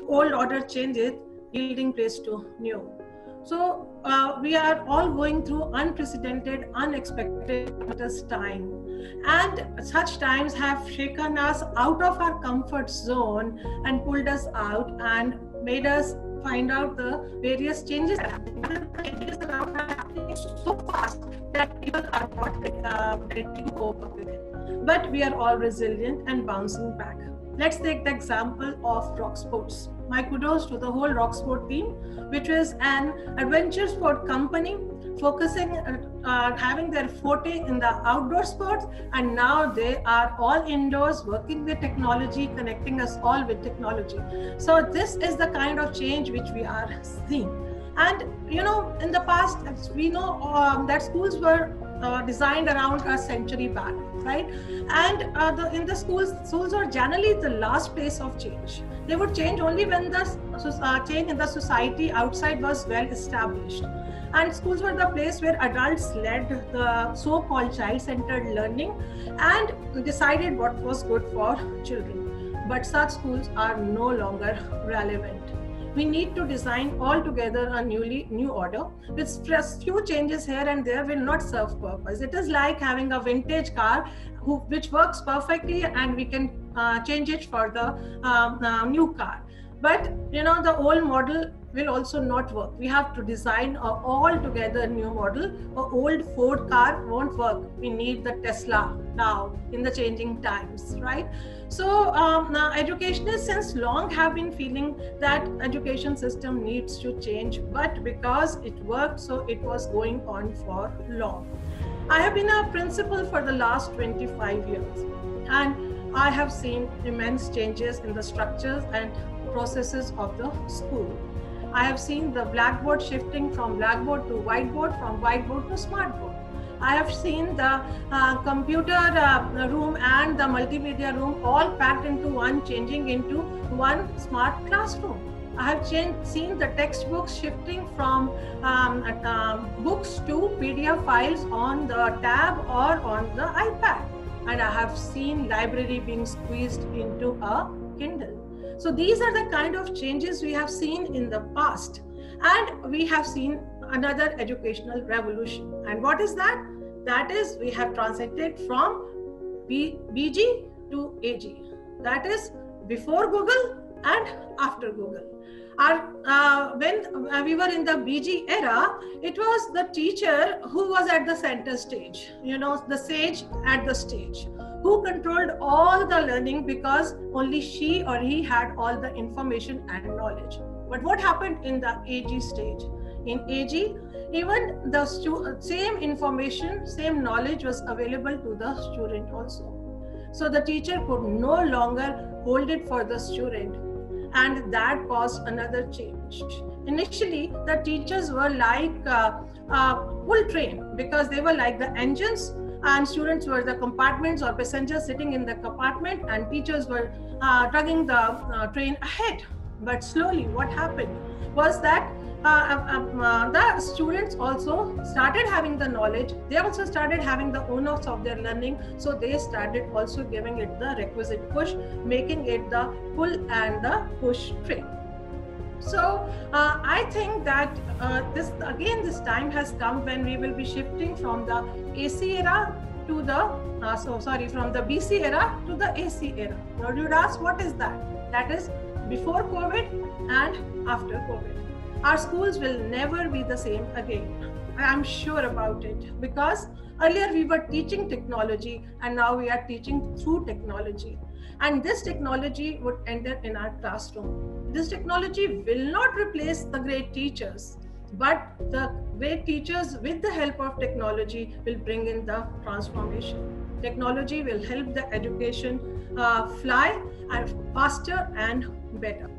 old order changes, yielding place to new. So we are all going through unprecedented, unexpected time. And such times have shaken us out of our comfort zone and pulled us out and made us find out the various changes around are happening so fast that people are not ready to cope up with it. But we are all resilient and bouncing back. Let's take the example of rock sports. My kudos to the whole rock sport team, which is an adventure sport company focusing having their forte in the outdoor sports, and now they are all indoors working with technology, connecting us all with technology. So this is the kind of change which we are seeing. And in the past, we know that schools were designed around a century back, right? And in the schools are generally the last place of change. They would change only when the change in the society outside was well established. And schools were the place where adults led the so-called child-centered learning and decided what was good for children. But such schools are no longer relevant. We need to design altogether a new order, with few changes here and there will not serve purpose. It is like having a vintage car which works perfectly and we can change it for the new car. But the old model will also not work. We have to design an altogether new model. An old Ford car won't work. We need the Tesla now in the changing times, right? So educationists since long have been feeling that education system needs to change, but because it worked, so it was going on for long. I have been a principal for the last 25 years, and I have seen immense changes in the structures and processes of the school. I have seen the blackboard shifting from blackboard to whiteboard, from whiteboard to smartboard. I have seen the computer room and the multimedia room all packed into one, changing into one smart classroom. I have seen the textbooks shifting from books to PDF files on the tab or on the iPad. And I have seen library being squeezed into a Kindle. So these are the kind of changes we have seen in the past. And we have seen another educational revolution. And what is that? That is, we have transited from BG to AG. That is before Google and after Google. When we were in the BG era, it was the teacher who was at the center stage, the sage at the stage, who controlled all the learning because only she or he had all the information and knowledge. But what happened in the AG stage? In AG, even the same information, same knowledge was available to the student also. So the teacher could no longer hold it for the student, and that caused another change. Initially, the teachers were like full train because they were like the engines, and students were the compartments or passengers sitting in the compartment, and teachers were tugging the train ahead. But slowly, what happened was that the students also started having the knowledge. They also started having the owners of their learning. So they started also giving it the requisite push, making it the pull and the push train. So I think that this time has come when we will be shifting from the AC era to the from the BC era to the AC era. Now you would ask, what is that? That is before COVID and after COVID. Our schools will never be the same again. I'm sure about it, because earlier we were teaching technology and now we are teaching through technology. And this technology would enter in our classroom. This technology will not replace the great teachers, but the great teachers with the help of technology will bring in the transformation. Technology will help the education fly and faster and better.